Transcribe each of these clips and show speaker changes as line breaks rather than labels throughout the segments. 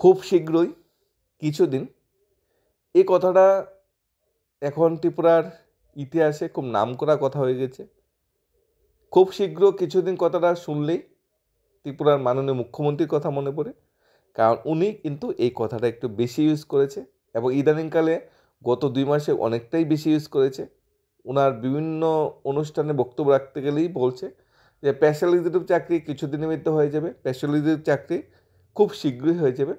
খুব শীঘ্রই কিছুদিন এই কথাটা এখন ত্রিপুরার ইতিহাসে খুব নামকরা কথা হয়ে গেছে। খুব শীঘ্র কিছুদিন কথাটা শুনলেই ত্রিপুরার মাননীয় মুখ্যমন্ত্রীর কথা মনে পড়ে, কারণ উনি কিন্তু এই কথাটা একটু বেশি ইউজ করেছে এবং ইদানিংকালে গত 2 মাসে অনেকটাই বেশি ইউজ করেছে। ওনার বিভিন্ন অনুষ্ঠানে বক্তব্য রাখতে গেলেই বলছে যে স্পেশালিজেটিভ চাকরি কিছুদিনের মধ্যে হয়ে যাবে, স্পেশালিজেটিভ চাকরি খুব শীঘ্রই হয়ে যাবে।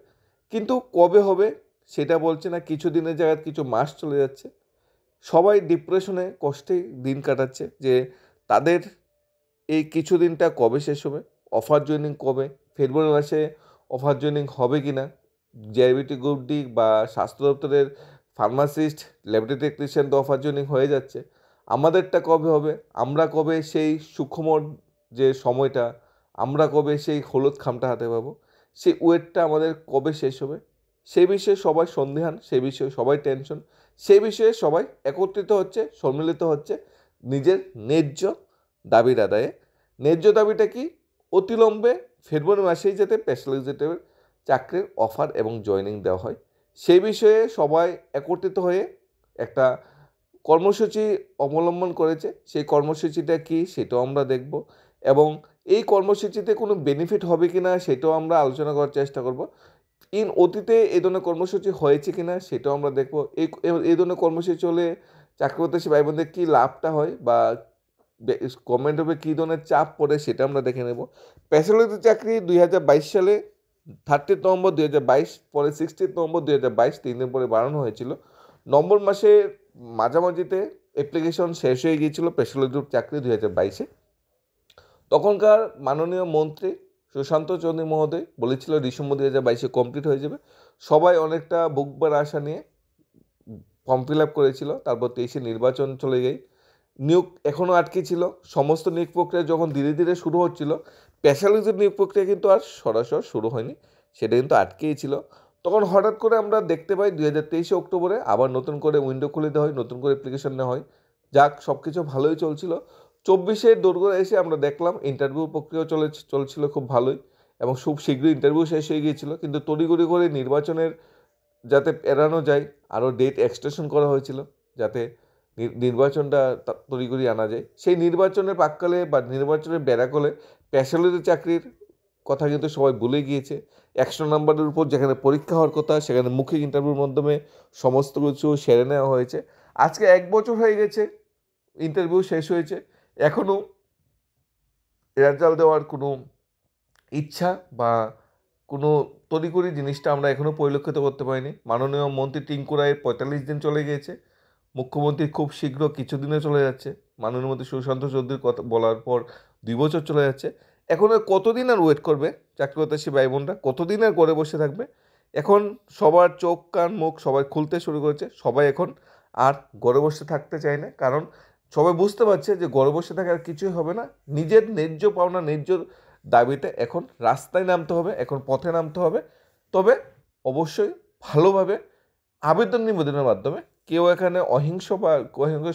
কিন্তু কবে হবে সেটা বলছে না, কিছুদিনের জায়গায় কিছু মাস চলে যাচ্ছে। সবাই ডিপ্রেশনে কষ্টেই দিন কাটাচ্ছে যে তাদের এই কিছুদিনটা কবে শেষ হবে, অফার জয়েনিং কবে, ফেব্রুয়ারি মাসে অফার জয়েনিং হবে কি না, ডায়াবেটিক গ্রুপ ডি বা স্বাস্থ্য দপ্তরের ফার্মাসিস্ট, ল্যাবরেটরি টেকনিশিয়ান তো অফার জয়েনিং হয়ে যাচ্ছে। আমাদেরটা কবে হবে, আমরা কবে সেই সূক্ষ্ম যে সময়টা, আমরা কবে সেই হলুদ খামটা হাতে পাবো, সেই ওয়েটটা আমাদের কবে শেষ হবে, সেই বিষয়ে সবাই সন্দিহান, সেই বিষয়ে সবাই টেনশন, সেই বিষয়ে সবাই একত্রিত হচ্ছে, সম্মিলিত হচ্ছে নিজের ন্যায্য দাবির আদায়ে। ন্যায্য দাবিটা কি? অতিলম্বে ফেব্রুয়ারি মাসেই যাতে স্পেশালিজেটিভ চাকরির অফার এবং জয়েনিং দেওয়া হয়, সেই বিষয়ে সবাই একত্রিত হয়ে একটা কর্মসূচি অবলম্বন করেছে। সেই কর্মসূচিটা কি সেটাও আমরা দেখব এবং এই কর্মসূচিতে কোনো বেনিফিট হবে কি না সেটাও আমরা আলোচনা করার চেষ্টা করব। অতীতে এই ধরনের কর্মসূচি হয়েছে কি না সেটাও আমরা দেখব। এই ধরনের কর্মসূচি হলে চাকরি প্রত্যাশী ভাই বোনদের কী লাভটা হয় বা গভর্নমেন্টের উপরে কী ধরনের চাপ পড়ে সেটা আমরা দেখে নেব। স্পেশালিটি চাকরি 2022 সালে 30 নভেম্বর 2022, পরে 16 নভেম্বর 2022, 3 দিন পরে বাড়ানো হয়েছিল। নভেম্বর মাসে মাঝামাঝিতে অ্যাপ্লিকেশন শেষ হয়ে গিয়েছিল স্পেশালিটি চাকরি 2022-এ। তখনকার মাননীয় মন্ত্রী সুশান্ত চৌধুরী মহোদয় বলেছিল ডিসেম্বর 2022-এ কমপ্লিট হয়ে যাবে। সবাই অনেকটা বুকবার আশা নিয়ে ফর্ম ফিল আপ করেছিল। তারপর 23-এ নির্বাচন চলে যায়, নিয়োগ এখনও আটকে ছিল। সমস্ত নিয়োগ প্রক্রিয়া যখন ধীরে ধীরে শুরু হচ্ছিল, স্পেশালিস্টের নিয়োগ প্রক্রিয়া কিন্তু আর সরাসরি শুরু হয়নি, সেটা কিন্তু আটকেই ছিল। তখন হঠাৎ করে আমরা দেখতে পাই 2023 অক্টোবরে আবার নতুন করে উইন্ডো খুলে দেওয়া হয়, নতুন করে অ্যাপ্লিকেশন নেওয়া হয়। যাক, সব কিছু ভালোই চলছিল। 24-এর দোরগোড়ায় এসে আমরা দেখলাম ইন্টারভিউ প্রক্রিয়া চলছিল খুব ভালোই এবং খুব শীঘ্রই ইন্টারভিউ শেষ হয়ে গিয়েছিল। কিন্তু তড়িঘড়ি করে নির্বাচনের যাতে এড়ানো যায় আরও ডেট এক্সটেনশন করা হয়েছিল, যাতে নির্বাচনটা তড়িঘড়ি আনা যায়। সেই নির্বাচনের প্রাক্কালে বা নির্বাচনের বেড়াকলে স্পেশালিটি চাকরির কথা কিন্তু সবাই ভুলে গিয়েছে। 100 নম্বরের উপর যেখানে পরীক্ষা হওয়ার কথা সেখানে মৌখিক ইন্টারভিউর মাধ্যমে সমস্ত কিছু সেরে নেওয়া হয়েছে। আজকে 1 বছর হয়ে গেছে, ইন্টারভিউ শেষ হয়েছে, এখনও রেজাল্ট দেওয়ার কোনো ইচ্ছা বা কোনো তড়িঘড়ি জিনিসটা আমরা এখনও পরিলক্ষিত করতে পারিনি। মাননীয় মন্ত্রী টিঙ্কু রায়ের 45 দিন চলে গিয়েছে, মুখ্যমন্ত্রী খুব শীঘ্র কিছুদিনে চলে যাচ্ছে, মাননীয় মন্ত্রী সুশান্ত চৌধুরীর কথা বলার পর 2 বছর চলে যাচ্ছে। এখন আর কতদিন আর ওয়েট করবে চাকরি প্রত্যাশী ভাই বোনরা, কতদিন আর ঘরে বসে থাকবে? এখন সবার চোখ কান মুখ সবাই খুলতে শুরু করেছে, সবাই এখন আর ঘরে বসে থাকতে চায় না, কারণ সবাই বুঝতে পারছে যে ঘরে বসে থাকা আর কিছুই হবে না। নিজের ন্যায্য পাওনা, ন্যায্য দাবিতে এখন রাস্তায় নামতে হবে, এখন পথে নামতে হবে। তবে অবশ্যই ভালোভাবে আবেদন নিবেদনের মাধ্যমে, কেউ এখানে অহিংস বা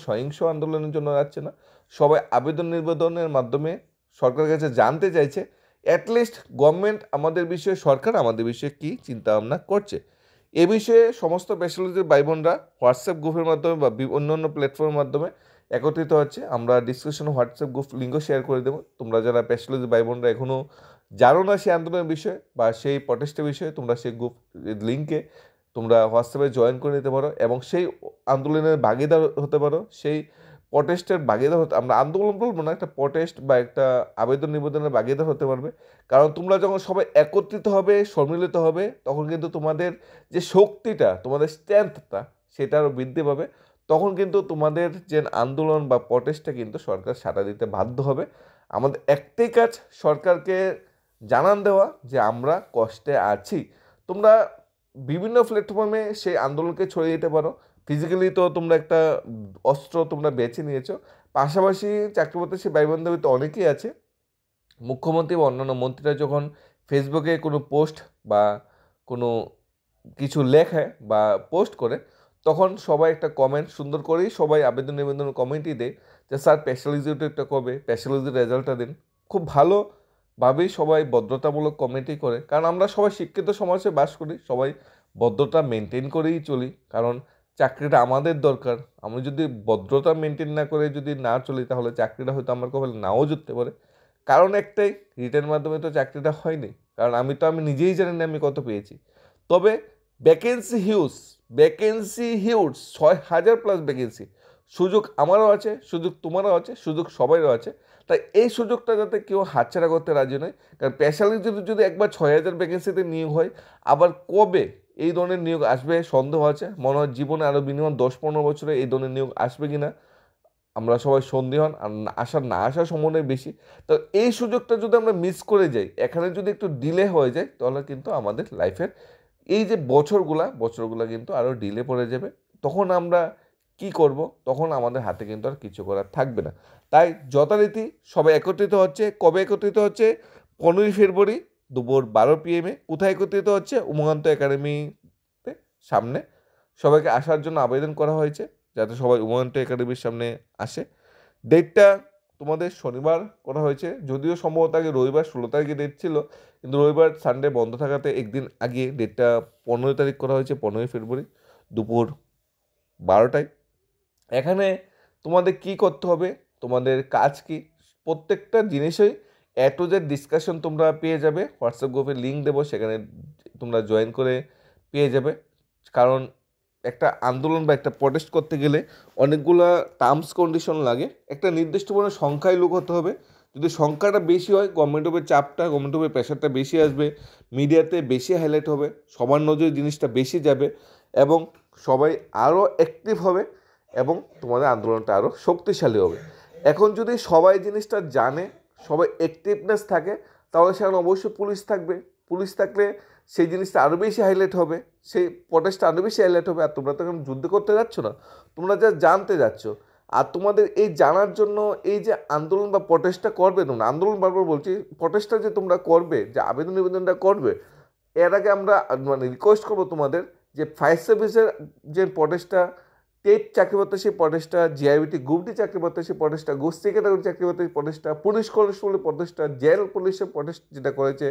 সহিংস আন্দোলনের জন্য যাচ্ছে না, সবাই আবেদন নিবেদনের মাধ্যমে সরকারের কাছে জানতে চাইছে অ্যাটলিস্ট গভর্নমেন্ট আমাদের বিষয়ে, সরকার আমাদের বিষয়ে কী চিন্তাভাবনা করছে। এ বিষয়ে সমস্ত স্পেশালিস্টের ভাই বোনরা হোয়াটসঅ্যাপ গ্রুপের মাধ্যমে বা অন্যান্য প্ল্যাটফর্মের মাধ্যমে একত্রিত হচ্ছে। আমরা ডিসকাশন হোয়াটসঅ্যাপ গ্রুপ লিঙ্কও শেয়ার করে দেবো। তোমরা যারা স্পেশালিস্ট ভাই বোনরা এখনও জানো না সেই আন্দোলনের বিষয়ে বা সেই প্রটেস্টের বিষয়ে, তোমরা সেই গ্রুপ লিঙ্কে তোমরা হোয়াটসঅ্যাপে জয়েন করে নিতে পারো এবং সেই আন্দোলনের ভাগিদার হতে পারো, সেই প্রটেস্টের ভাগিদার হতে, আমরা আন্দোলন বলবো না, একটা প্রটেস্ট বা একটা আবেদন নিবেদনের ভাগিদার হতে পারবে। কারণ তোমরা যখন সবাই একত্রিত হবে, সম্মিলিত হবে, তখন কিন্তু তোমাদের যে শক্তিটা, তোমাদের স্ট্রেংথটা সেটা আরও বৃদ্ধি পাবে। তখন কিন্তু তোমাদের যে আন্দোলন বা প্রটেস্টটা কিন্তু সরকার সাড়া দিতে বাধ্য হবে। আমাদের একটাই কাজ, সরকারকে জানান দেওয়া যে আমরা কষ্টে আছি। তোমরা বিভিন্ন প্ল্যাটফর্মে সেই আন্দোলনকে ছড়িয়ে দিতে পারো। ফিজিক্যালি তো তোমরা একটা অস্ত্র তোমরা বেছে নিয়েছো, পাশাপাশি চাকরি প্রত্যাশী ভাই বান্ধবী তো অনেকেই আছে। মুখ্যমন্ত্রী বা অন্যান্য মন্ত্রীরা যখন ফেসবুকে কোনো পোস্ট বা কোনো কিছু লেখে বা পোস্ট করে, তখন সবাই একটা কমেন্ট সুন্দর করেই সবাই আবেদন নিবেদন কমেন্টই দেয় যে স্যার স্পেশালিজিটা কবে, স্পেশালিজির রেজাল্টটা দিন। খুব ভালো ভাবেই সবাই ভদ্রতামূলক কমেন্টই করে, কারণ আমরা সবাই শিক্ষিত সমাজে বাস করি, সবাই ভদ্রতা মেনটেন করেই চলি, কারণ চাকরিটা আমাদের দরকার। আমি যদি ভদ্রতা মেনটেন না করে যদি না চলি, তাহলে চাকরিটা হয়তো আমার কপালে নাও জুটতে পারে। কারণ একটাই, রিটেনের মাধ্যমে তো চাকরিটা হয়নি, কারণ আমি নিজেই জানি না আমি কত পেয়েছি। তবে ভ্যাকেন্সি হিউজ 6,000+ ভ্যাকেন্সি, সুযোগ আমারও আছে, সুযোগ তোমারও আছে, সুযোগ সবাইরও আছে। তাই এই সুযোগটা যাতে কেউ হাতছাড়া করতে রাজি নয়, কারণ স্পেশালিস্ট যদি একবার 6,000 ভ্যাকেন্সিতে নিয়োগ হয়, আবার কবে এই ধরনের নিয়োগ আসবে সন্দেহ আছে। মনে হয় জীবনে আরও মিনিমাম 10-15 বছরে এই ধরনের নিয়োগ আসবে কিনা আমরা সবাই সন্দেহান, আর আসার সম্ভাবনাই বেশি। তো এই সুযোগটা যদি আমরা মিস করে যাই, এখানে যদি একটু ডিলে হয়ে যায়, তাহলে কিন্তু আমাদের লাইফের এই যে বছরগুলা কিন্তু আরও ডিলে পড়ে যাবে। তখন আমরা কি করব? তখন আমাদের হাতে কিন্তু আর কিছু করার থাকবে না। তাই যথারীতি সবাই একত্রিত হচ্ছে। কবে একত্রিত হচ্ছে? 15ই ফেব্রুয়ারি দুপুর 12 PM কোথায় একত্রিত হচ্ছে? উমাকান্ত একাডেমিতে সামনে। সবাইকে আসার জন্য আবেদন করা হয়েছে, যাতে সবাই উমাকান্ত একাডেমির সামনে আসে। ডেটটা তোমাদের শনিবার করা হয়েছে, যদিও সম্ভবত আগে রবিবার 16 তারিখে ডেট ছিল, কিন্তু রবিবার সানডে বন্ধ থাকাতে একদিন আগে ডেটটা 15 তারিখ করা হয়েছে, 15ই ফেব্রুয়ারি দুপুর 12টায়। এখানে তোমাদের কি করতে হবে, তোমাদের কাজ কি, প্রত্যেকটা জিনিসই এ টু জেড ডিসকাশন তোমরা পেয়ে যাবে। হোয়াটসঅ্যাপ গ্রুপের লিঙ্ক দেবো, সেখানে তোমরা জয়েন করে পেয়ে যাবে। কারণ একটা আন্দোলন বা একটা প্রটেস্ট করতে গেলে অনেকগুলা টার্মস কন্ডিশন লাগে, একটা নির্দিষ্ট পরিমাণ সংখ্যায় লোক হতে হবে। যদি সংখ্যাটা বেশি হয়, গভর্নমেন্টের উপরে প্রেশারটা বেশি আসবে, মিডিয়াতে বেশি হাইলাইট হবে, সবার নজরে জিনিসটা বেশি যাবে, এবং সবাই আরও অ্যাক্টিভ হবে, এবং তোমাদের আন্দোলনটা আরও শক্তিশালী হবে। এখন যদি সবাই জিনিসটা জানে, সবাই অ্যাক্টিভনেস থাকে, তাহলে সেখানে অবশ্যই পুলিশ থাকবে। পুলিশ থাকলে সেই জিনিসটা আরও বেশি হাইলাইট হবে, সেই প্রটেস্টটা আরও বেশি হাইলাইট হবে। আর তোমরা তো এখন যুদ্ধ করতে যাচ্ছ না, তোমরা যা জানতে যাচ্ছ। আর তোমাদের এই জানার জন্য এই যে আন্দোলন বা প্রটেস্টটা করবে, তোমরা আন্দোলন বারবার বলছি, প্রটেস্টটা যে তোমরা করবে, যে নিবেদনটা করবে, এর আগে আমরা মানে রিকোয়েস্ট করবো তোমাদের যে ফায়ার সার্ভিসের যে প্রটেস্টটা, টেট চাকরি প্রত্যাশী প্রটেস্টটা, জিআইবিটি গ্রুপ ডি চাকরি প্রত্যাশী প্রটেস্টটা, গোষ্ঠী ক্যাটাগরি চাকরি প্রত্যাশী প্রটেস্টটা, পুলিশ কনস্টেবলের প্রটেস্টটা, জেল পুলিশের প্রটেস্ট যেটা করেছে,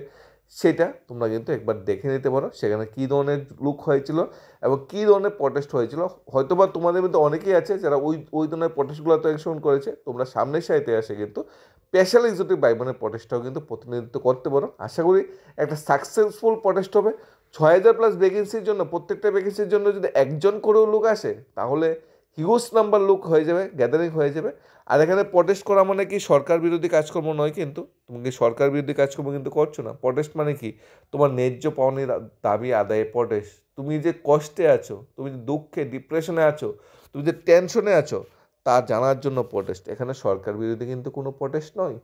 সেটা তোমরা কিন্তু একবার দেখে নিতে পারো, সেখানে কী ধরনের লুক হয়েছিল এবং কী ধরনের প্রটেস্ট হয়েছিল। হয়তোবা তোমাদের মধ্যে অনেকেই আছে যারা ওই ধরনের প্রটেস্টগুলোতে অংশগ্রহণ করেছে, তোমরা সামনের সারিতে আসে কিন্তু স্পেশাল এক্সিকিউটিভ ভাই বোনের প্রটেস্টটাও কিন্তু প্রতিনিধিত্ব করতে পারো। আশা করি একটা সাকসেসফুল প্রটেস্ট হবে। 6,000+ ভ্যাকেন্সির জন্য, প্রত্যেকটা ভ্যাকেন্সির জন্য যদি একজন করেও লোক আসে, তাহলে হিউজ নাম্বার লোক হয়ে যাবে, গ্যাদারিং হয়ে যাবে। আর এখানে প্রটেস্ট করা মানে কি সরকার বিরোধী কাজকর্ম নয়, কিন্তু তুমি কি সরকার বিরোধী কাজকর্ম কিন্তু করছো না। প্রটেস্ট মানে কি তোমার ন্যায্য পাওনার দাবি আদায়ে প্রটেস্ট। তুমি যে কষ্টে আছো, তুমি যে দুঃখে ডিপ্রেশনে আছো, তুমি যে টেনশনে আছো, তা জানার জন্য প্রটেস্ট। এখানে সরকার বিরোধী কিন্তু কোনো প্রটেস্ট নয়।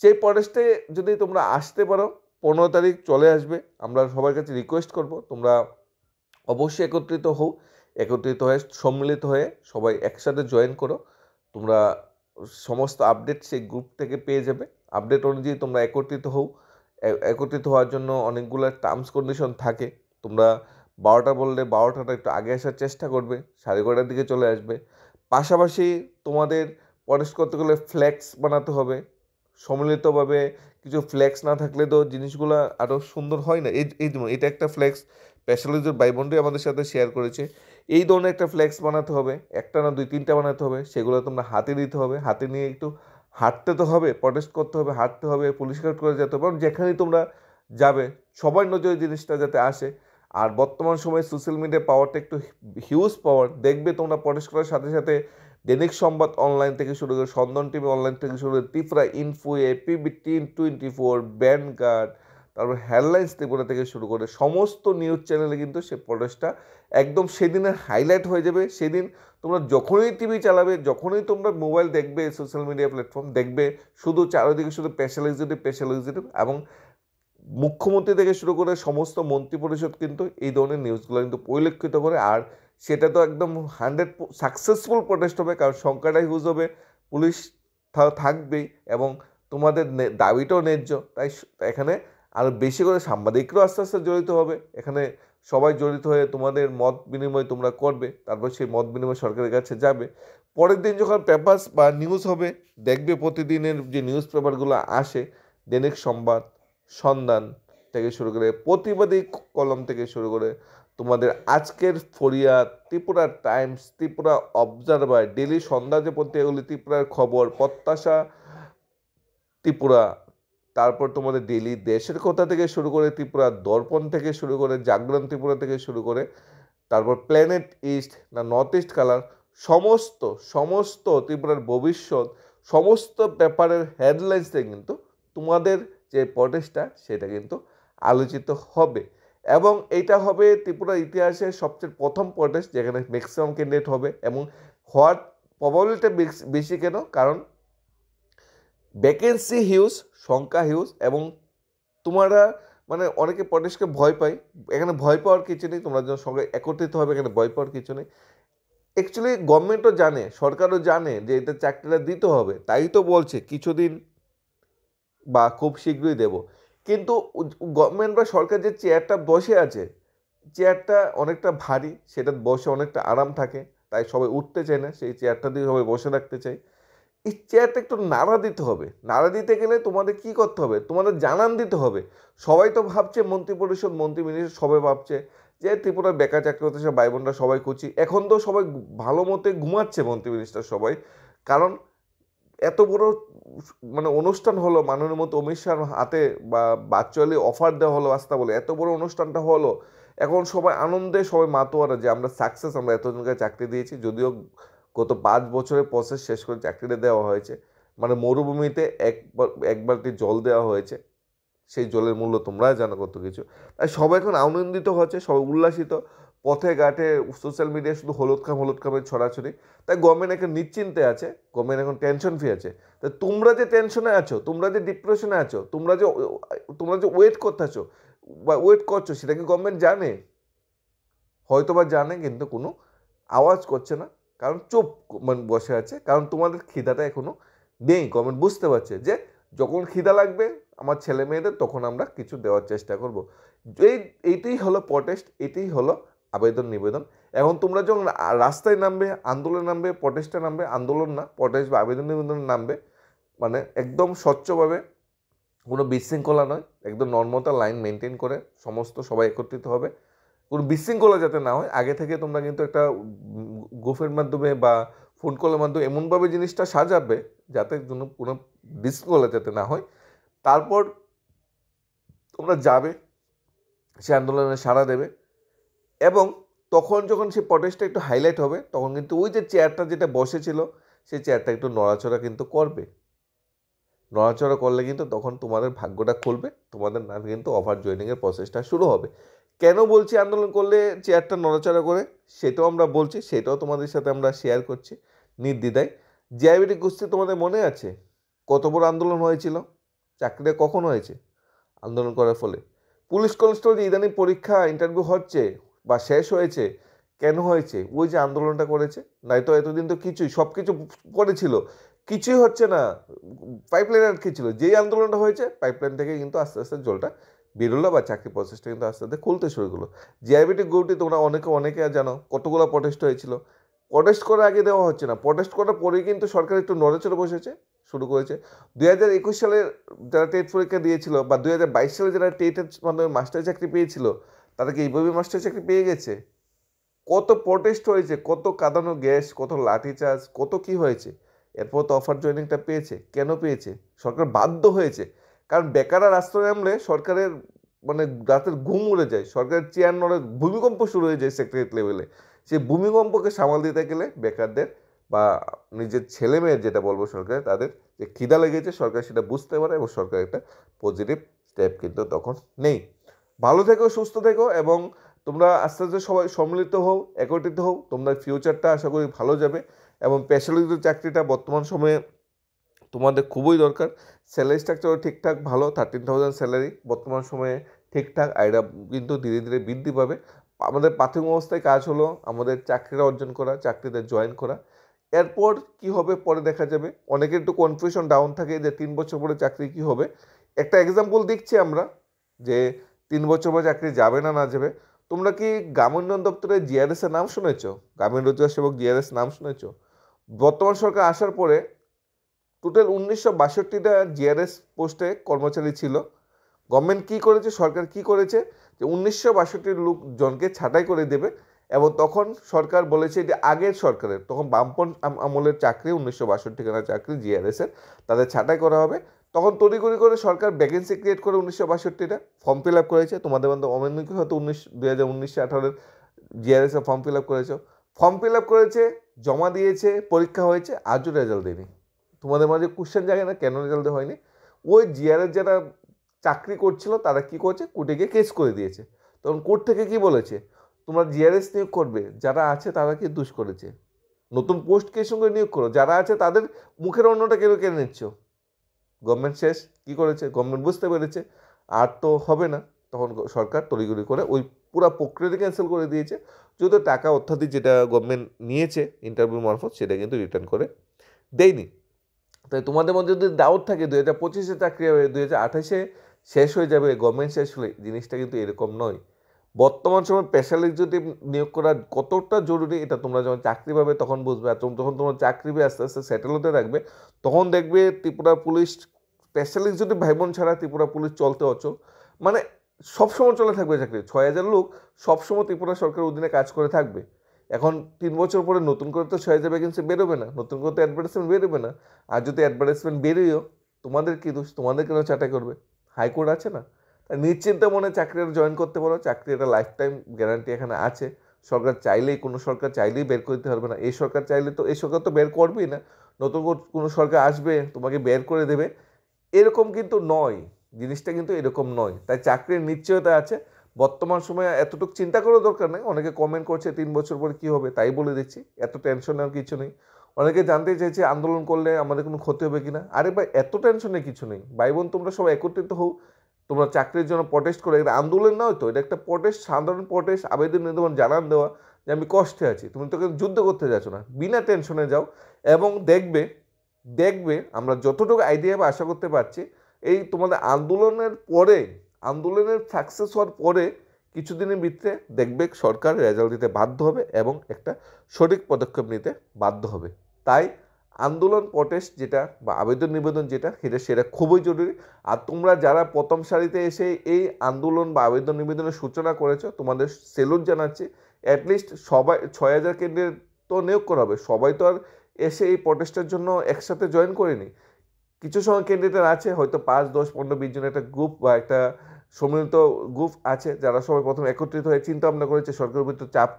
সেই প্রটেস্টে যদি তোমরা আসতে পারো, 15 তারিখ চলে আসবে। আমরা সবার কাছে রিকোয়েস্ট করব, তোমরা অবশ্যই একত্রিত হয়ে সম্মিলিত হয়ে সবাই একসাথে জয়েন করো। তোমরা সমস্ত আপডেট সেই গ্রুপ থেকে পেয়ে যাবে। আপডেট অনুযায়ী তোমরা একত্রিত হওয়ার জন্য অনেকগুলো টার্মস কন্ডিশন থাকে। তোমরা 12টা বললে 12টাটা একটু আগে আসার চেষ্টা করবে, 11:30টার দিকে চলে আসবে। পাশাপাশি তোমাদের প্রটেস্ট করতে গেলে ফ্ল্যাক্স বানাতে হবে সম্মিলিতভাবে। কিছু ফ্ল্যাক্স না থাকলে তো জিনিসগুলো আরও সুন্দর হয় না। এটা একটা ফ্ল্যাক্স স্পেশালিস্টের ভাই বোনরাই আমাদের সাথে শেয়ার করেছে। এই ধরনের একটা ফ্ল্যাক্স বানাতে হবে, একটা না 2-3টা বানাতে হবে। সেগুলো তোমরা হাতে দিতে হবে, হাতে নিয়ে একটু হাঁটতে তো হবে, প্রটেস্ট করতে হবে, হাঁটতে হবে, পুলিশ গার্ড করে যেতে হবে। যেখানেই তোমরা যাবে, সবার নজরে জিনিসটা যাতে আসে। আর বর্তমান সময়ে সোশ্যাল মিডিয়া পাওয়ারটা একটু হিউজ পাওয়ার। দেখবে তোমরা প্রটেস্ট করার সাথে সাথে দৈনিক সংবাদ অনলাইন থেকে শুরু করে, সন্দন টিভি অনলাইন থেকে শুরু করে, ত্রিপুরা ইনফো, এপিবি টিন24, ব্যানগার্ড, তারপর হেডলাইন্স ত্রিপুরা থেকে শুরু করে সমস্ত নিউজ চ্যানেলে কিন্তু সে প্রটেস্টটা একদম সেদিনের হাইলাইট হয়ে যাবে। সেদিন তোমরা যখনই টিভি চালাবে, যখনই তোমরা মোবাইল দেখবে, সোশ্যাল মিডিয়া প্ল্যাটফর্ম দেখবে, শুধু চারিদিকে শুধু স্পেশাল এক্সিকিউটিভ এবং মুখ্যমন্ত্রী থেকে শুরু করে সমস্ত মন্ত্রী পরিষদ কিন্তু এই ধরনের নিউজগুলো কিন্তু পরিলক্ষিত করে। আর সেটা তো একদম 100 সাকসেসফুল প্রটেস্ট হবে, কারণ সংখ্যাটাই হিউজ হবে, পুলিশ থাকবেই, এবং তোমাদের দাবিটাও ন্যায্য। তাই এখানে আরও বেশি করে সাংবাদিকরাও আস্তে আস্তে জড়িত হবে। এখানে সবাই জড়িত হয়ে তোমাদের মত বিনিময় তোমরা করবে, তারপর সেই মত বিনিময় সরকারের কাছে যাবে। পরের দিন যখন পেপারস বা নিউজ হবে, দেখবে প্রতিদিনের যে নিউজ পেপারগুলো আসে, দৈনিক সংবাদ, সন্ধান থেকে শুরু করে, প্রতিবাদী কলম থেকে শুরু করে, তোমাদের আজকের Fariyad, Tripura times, Tripura observer, daily Sandhya যে পত্রিকাগুলি, ত্রিপুরার খবর, প্রত্যাশা ত্রিপুরা, তারপর তোমাদের ডেলি দেশের কথা থেকে শুরু করে, ত্রিপুরা দর্পণ থেকে শুরু করে, জাগরণ ত্রিপুরা থেকে শুরু করে, তারপর প্ল্যানেট ইস্ট না নর্থ ইস্ট কালার, সমস্ত সমস্ত ত্রিপুরার ভবিষ্যৎ, সমস্ত পেপারের হেডলাইন্সে কিন্তু তোমাদের যে প্রটেস্টটা সেটা কিন্তু আলোচিত হবে। এবং এইটা হবে ত্রিপুরার ইতিহাসে সবচেয়ে প্রথম প্রটেস্ট যেখানে ম্যাক্সিমাম ক্যান্ডিডেট হবে, এবং হওয়ার প্রবাবিলিটি বেশি কেন, কারণ ভ্যাকেন্সি হিউজ, সংখ্যা হিউজ, এবং তোমরা মানে অনেকে প্রটেস্টকে ভয় পায়, এখানে ভয় পাওয়ার কিছু নেই, তোমরা যখন সঙ্গে একত্রিত হবে এখানে ভয় পাওয়ার কিছু নেই। অ্যাকচুয়ালি গভর্নমেন্টও জানে, সরকারও জানে যে এটা চাকরিটা দিতে হবে, তাই তো বলছে কিছুদিন বা খুব শীঘ্রই দেব। কিন্তু গভর্নমেন্ট বা সরকার যে চেয়ারটা বসে আছে, চেয়ারটা অনেকটা ভারী, সেটা বসে অনেকটা আরাম থাকে, তাই সবাই উঠতে চায় না, সেই চেয়ারটা দিয়ে সবাই বসে থাকতে চায়। এই চেয়ারটা একটু নাড়া দিতে হবে। নাড়া দিতে গেলে তোমাদের কি করতে হবে, তোমাদের জানান দিতে হবে। সবাই তো ভাবছে মন্ত্রিপরিষদ, মন্ত্রী মিনিস্টার সবাই ভাবছে যে ত্রিপুরার বেকার চাকরি হতে সব ভাই বোনরা সবাই খুঁজি। এখন তো সবাই ভালো মতে ঘুমাচ্ছে মন্ত্রী মিনিস্টার সবাই, কারণ এত বড় মানে অনুষ্ঠান হলো, মাননীয় মতো অমিত শাহর হাতে বা ভার্চুয়ালি অফার দেওয়া হলো আস্থা বলে, এত বড় অনুষ্ঠানটা হলো, এখন সবাই আনন্দে সবাই মাতোয়ারা যে আমরা সাকসেস, আমরা এতজনকে চাকরি দিয়েছি। যদিও গত 5 বছরের প্রসেস শেষ করে চাকরিটা দেওয়া হয়েছে, মানে মরুভূমিতে এক বালতি জল দেওয়া হয়েছে, সেই জলের মূল্য তোমরা জানো কত কিছু। তাই সবাই এখন আনন্দিত হচ্ছে, সবাই উল্লাসিত, পথে ঘাটে সোশ্যাল মিডিয়ায় শুধু হলুদ খামের ছড়াছড়ি। তাই গভর্নমেন্ট এখন নিশ্চিন্তে আছে, গভর্নমেন্ট এখন টেনশন ফ্রি আছে। তাই তোমরা যে টেনশনে আছো, তোমরা যে ডিপ্রেশনে আছো, তোমরা যে ওয়েট করতেছো বা ওয়েট করছো, সেটা কি গভর্নমেন্ট জানে? হয়তো বা জানে, কিন্তু কোনো আওয়াজ করছে না, কারণ চুপ মানে বসে আছে, কারণ তোমাদের খিদাটা এখনো নেই। গভর্নমেন্ট বুঝতে পারছে যে যখন খিদা লাগবে আমার ছেলে মেয়েদের, তখন আমরা কিছু দেওয়ার চেষ্টা করব। এইটাই হলো প্রটেস্ট, এটাই হলো আবেদন নিবেদন। এখন তোমরা যখন রাস্তায় নামবে, আন্দোলনে নামবে, প্রটেস্টে নামবে, আন্দোলন না প্রটেস্ট বা আবেদন নিবেদনে নামবে, মানে একদম স্বচ্ছভাবে, কোনো বিশৃঙ্খলা নয়, একদম নর্মতা লাইন মেনটেন করে সমস্ত সবাই একত্রিত হবে। কোনো বিশৃঙ্খলা যাতে না হয়, আগে থেকে তোমরা কিন্তু একটা গ্রুপের মাধ্যমে বা ফোন কলের মাধ্যমে এমনভাবে জিনিসটা সাজাবে যাতে কোনো বিশৃঙ্খলা যাতে না হয়। তারপর তোমরা যাবে, সে আন্দোলনে সাড়া দেবে, এবং তখন যখন সে প্রটেস্টটা একটু হাইলাইট হবে, তখন কিন্তু ওই যে চেয়ারটা যেটা বসেছিল, সেই চেয়ারটা একটু নড়াচড়া কিন্তু করবে। নড়াচড়া করলে কিন্তু তখন তোমাদের ভাগ্যটা খুলবে, তোমাদের নামে কিন্তু অফার জয়েনিংয়ের প্রসেসটা শুরু হবে। কেন বলছি আন্দোলন করলে চেয়ারটা নড়াচড়া করে, সেটাও আমরা বলছি, সেটাও তোমাদের সাথে আমরা শেয়ার করছি নির্দ্বিধায়। জিআইবিটি গোষ্ঠী তোমাদের মনে আছে কত বড় আন্দোলন হয়েছিল? চাকরিটা কখন হয়েছে? আন্দোলন করার ফলে। পুলিশ কনস্টেবল যে ইদানিং পরীক্ষা ইন্টারভিউ হচ্ছে বা শেষ হয়েছে, কেন হয়েছে? ওই যে আন্দোলনটা করেছে। নয়তো এতদিন তো কিছুই, সব কিছু করেছিল, কিছুই হচ্ছে না, পাইপলাইন আটকে ছিল। যেই আন্দোলনটা হয়েছে, পাইপলাইন থেকে কিন্তু আস্তে আস্তে জলটা বেরোলো বা চাকরি প্রসেসটা কিন্তু আস্তে আস্তে খুলতে শুরু করলো। জিআইবিটি গ্রুপটি তোমরা অনেকে জানো কতগুলো প্রটেস্ট হয়েছিল। প্রটেস্ট করার আগে দেওয়া হচ্ছে না, প্রটেস্ট করার পরেই কিন্তু সরকার একটু নড়েচড়ে বসেছে, শুরু করেছে। 2021 সালে যারা টেট পরীক্ষা দিয়েছিল বা 2022 সালে যারা টেটের মাধ্যমে মাস্টার চাকরি পেয়েছিল, তারা কি এইভাবে মাস্টার চাকরি পেয়ে গেছে? কত প্রটেস্ট হয়েছে, কত কাঁদানো গ্যাস, কত লাঠিচার্জ, কত কি হয়েছে, এরপর তো অফার জয়েনিংটা পেয়েছে। কেন পেয়েছে? সরকার বাধ্য হয়েছে, কারণ বেকাররা রাস্তায় নামলে সরকারের মানে রাতের ঘুম উড়ে যায়, সরকারের চেয়ার নড়ে, ভূমিকম্প শুরু হয়ে যায় সেক্রেটারি লেভেলে। সেই ভূমিকম্পকে সামাল দিতে গেলে বেকারদের বা নিজের ছেলে মেয়ের, যেটা বলবো সরকার, তাদের যে খিদা লেগেছে, সরকার সেটা বুঝতে পারে, এবং সরকার একটা পজিটিভ স্টেপ কিন্তু তখন নেই। ভালো থেকো, সুস্থ থেকো, এবং তোমরা আস্তে আস্তে সবাই সম্মিলিত হও, একত্রিত হও, তোমরা ফিউচারটা আশা করি ভালো যাবে। এবং পেশালিত চাকরিটা বর্তমান সময়ে তোমাদের খুবই দরকার। স্যালারি স্ট্রাকচারও ঠিকঠাক ভালো, 13,000 স্যালারি বর্তমান সময়ে ঠিকঠাক, আইডা কিন্তু ধীরে ধীরে বৃদ্ধি পাবে। আমাদের প্রাথমিক অবস্থায় কাজ হলো আমাদের চাকরিটা অর্জন করা, চাকরিতে জয়েন করা। এরপর কি হবে পরে দেখা যাবে। অনেকের একটু কনফিউশন ডাউন থাকে যে 3 বছর পরে চাকরি কি হবে। একটা এক্সাম্পল দিচ্ছি আমরা, যে 3 বছর পরে চাকরি যাবে না যাবে। তোমরা কি গ্রামীণ উন্নয়ন দপ্তরে জিআরএস এর নাম শুনেছ? গ্রামীণ রোজগার সেবক জিআরএস নাম শুনেছ? বর্তমান সরকার আসার পরে টোটাল 1962টা জিআরএস পোস্টে কর্মচারী ছিল। গভর্নমেন্ট কী করেছে, সরকার কী করেছে যে 1962 লোকজনকে ছাঁটাই করে দেবে। এবং তখন সরকার বলেছে যে আগের সরকারের, তখন বামপন্থ আমলের চাকরি 1962 খানা চাকরি জিআরএসের, তাদের ছাঁটাই করা হবে। তখন তড়িঘড়ি করে সরকার ভ্যাকেন্সি ক্রিয়েট করে 1962টা ফর্ম ফিল আপ করেছে। তোমাদের মধ্যে অনেকে হয়তো 2019-18 জিআরএসে ফর্ম ফিল আপ করেছো। ফর্ম ফিল আপ করেছে, জমা দিয়েছে, পরীক্ষা হয়েছে, আজও রেজাল্ট দেয়নি। তোমাদের মাঝে কোশ্চেন জাগে না কেন রেজাল্ট হয়নি? ওই জিআরএস যারা চাকরি করছিল তারা কি করছে, কোর্টে গিয়ে কেস করে দিয়েছে। তখন কোর্ট থেকে কি বলেছে, তোমরা জিআরএস নিয়োগ করবে, যারা আছে তারা কি দোষ করেছে, নতুন পোস্ট কে সঙ্গে নিয়োগ করো, যারা আছে তাদের মুখের অন্যটা কেন কেড়ে নিচ্ছ। গভর্নমেন্ট শেষ কী করেছে, গভর্নমেন্ট বুঝতে পেরেছে আর তো হবে না, তখন সরকার তড়িঘড়ি করে ওই পুরো প্রক্রিয়াটি ক্যান্সেল করে দিয়েছে। যদিও টাকা অত্যাধিক যেটা গভর্নমেন্ট নিয়েছে ইন্টারভিউ মারফত সেটা কিন্তু রিটার্ন করে দেয়নি। তাই তোমাদের মধ্যে যদি ডাউট থাকে 2025-এ চাকরি হবে, 2028-এ শেষ হয়ে যাবে, গভর্নমেন্ট শেষ হলে, জিনিসটা কিন্তু এরকম নয়। বর্তমান সময় স্পেশালিস্ট যদি নিয়োগ করা কতটা জরুরি এটা তোমরা যখন চাকরি পাবে তখন বুঝবে। আর তখন তোমার চাকরি পেয়ে আস্তে আস্তে সেটেল হতে থাকবে, তখন দেখবে ত্রিপুরা পুলিশ স্পেশালিস্ট যদি ভাই বোন ছাড়া ত্রিপুরা পুলিশ চলতে অচল, মানে সবসময় চলে থাকবে চাকরি। 6,000 লোক সবসময় ত্রিপুরা সরকারের অধীনে কাজ করে থাকবে। এখন 3 বছর পরে নতুন করে তো 6,000 ভ্যাকেন্সি বেরোবে না, নতুন করে তো অ্যাডভার্টাইজমেন্ট বেরোবে না। আর যদি অ্যাডভার্টাইজমেন্ট বেরোয়ও, তোমাদের কী দোষ, তোমাদের কেন চাটাই করবে? হাইকোর্ট আছে না। তাই নিশ্চিন্তে মনে চাকরিটা জয়েন করতে পারো। চাকরি একটা লাইফ টাইম গ্যারান্টি এখানে আছে। সরকার চাইলেই, কোনো সরকার চাইলেই বের করে দিতে পারবে না। এই সরকার চাইলে তো, এই সরকার তো বের করবেই না, নতুন কোনো সরকার আসবে তোমাকে বের করে দেবে, এরকম কিন্তু নয়। জিনিসটা কিন্তু এরকম নয়। তাই চাকরির নিশ্চয়তা আছে। বর্তমান সময়ে এতটুকু চিন্তা করার দরকার নেই। অনেকে কমেন্ট করছে 3 বছর পরে কী হবে, তাই বলে দিচ্ছি, এত টেনশন নেওয়ার কিছু নেই। অনেকে জানতে চাইছে আন্দোলন করলে আমাদের কোনো ক্ষতি হবে কিনা। আরে ভাই, এত টেনশনের কিছু নেই। ভাই বোন তোমরা সবাই একত্রিত হও, তোমরা চাকরির জন্য প্রটেস্ট করে। এটা আন্দোলন নয় তো, এটা একটা প্রটেস্ট, সাধারণ প্রটেস্ট, আবেদন নিবেদন জানান দেওয়া যে আমি কষ্টে আছি। তুমি তোকে যুদ্ধ করতে যাচ্ছ না, বিনা টেনশনে যাও। এবং দেখবে দেখবে আমরা যতটুকু আইডিয়া বা আশা করতে পারছি, এই তোমাদের আন্দোলনের পরে, আন্দোলনের সাকসেস হওয়ার পরে কিছুদিনের ভিতরে দেখবে সরকার রেজাল্ট দিতে বাধ্য হবে এবং একটা সঠিক পদক্ষেপ নিতে বাধ্য হবে। তাই আন্দোলন প্রটেস্ট যেটা বা আবেদন নিবেদন যেটা, সেটা খুবই জরুরি। আর তোমরা যারা প্রথম সারিতে এসে এই আন্দোলন বা আবেদন নিবেদনের সূচনা করেছো, তোমাদের সেলুট জানাচ্ছি। অ্যাটলিস্ট সবাই 6,000 কেন্দ্রের তো নিয়োগ করা হবে, সবাই তো আর এসে এই প্রটেস্টের জন্য একসাথে জয়েন করেনি। কিছু সময় ক্যান্ডিডেট আছে হয়তো 5, 10, 15, 20 জন একটা গ্রুপ বা একটা সম্মিলিত গ্রুপ আছে, যারা সবাই প্রথমে একত্রিত হয়ে চিন্তা ভাবনা করেছে সরকারের ভিতরে চাপ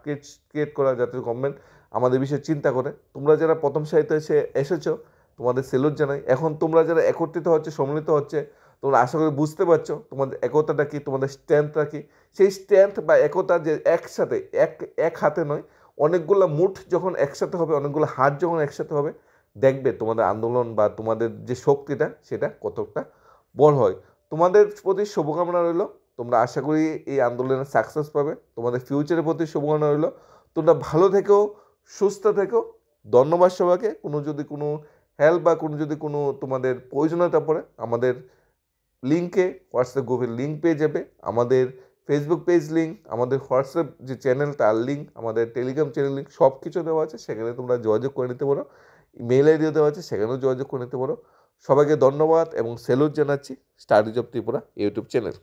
ক্রিয়েট করা, যাতে গভর্নমেন্ট আমাদের বিষয়ে চিন্তা করে। তোমরা যারা প্রথম সারিতে এসেছো, তোমাদের সেলুট জানাই। এখন তোমরা যারা একত্রিত হচ্ছে, সম্মিলিত হচ্ছে, তোমরা আশা করি বুঝতে পারছো তোমাদের একতাটা কী, তোমাদের স্ট্রেংথটা কী। সেই স্ট্রেংথ বা একতা যে একসাথে, এক হাতে নয়, অনেকগুলো মুঠ যখন একসাথে হবে, অনেকগুলো হাত যখন একসাথে হবে, দেখবে তোমাদের আন্দোলন বা তোমাদের যে শক্তিটা সেটা কতটা বড় হয়। তোমাদের প্রতি শুভকামনা রইল। তোমরা আশা করি এই আন্দোলনে সাকসেস পাবে। তোমাদের ফিউচারের প্রতি শুভকামনা রইল। তোমরা ভালো থেকো, সুস্থ থেকো। ধন্যবাদ সবাইকে। যদি কোনো হেল্প বা যদি কোনো তোমাদের প্রয়োজনীয়তা পড়ে, আমাদের লিঙ্কে, হোয়াটসঅ্যাপ গ্রুপের লিঙ্ক পেয়ে যাবে, আমাদের ফেসবুক পেজ লিঙ্ক, আমাদের হোয়াটসঅ্যাপ যে চ্যানেল তার লিঙ্ক, আমাদের টেলিগ্রাম চ্যানেল লিঙ্ক, সব কিছু দেওয়া আছে, সেখানে তোমরা যোগাযোগ করে নিতে পারো। মেল আইডিও দেওয়া আছে, সেখানেও যোগাযোগ করে নিতে পারো। সবাইকে ধন্যবাদ এবং স্যালুট জানাচ্ছি studies of Tripura YouTube channel.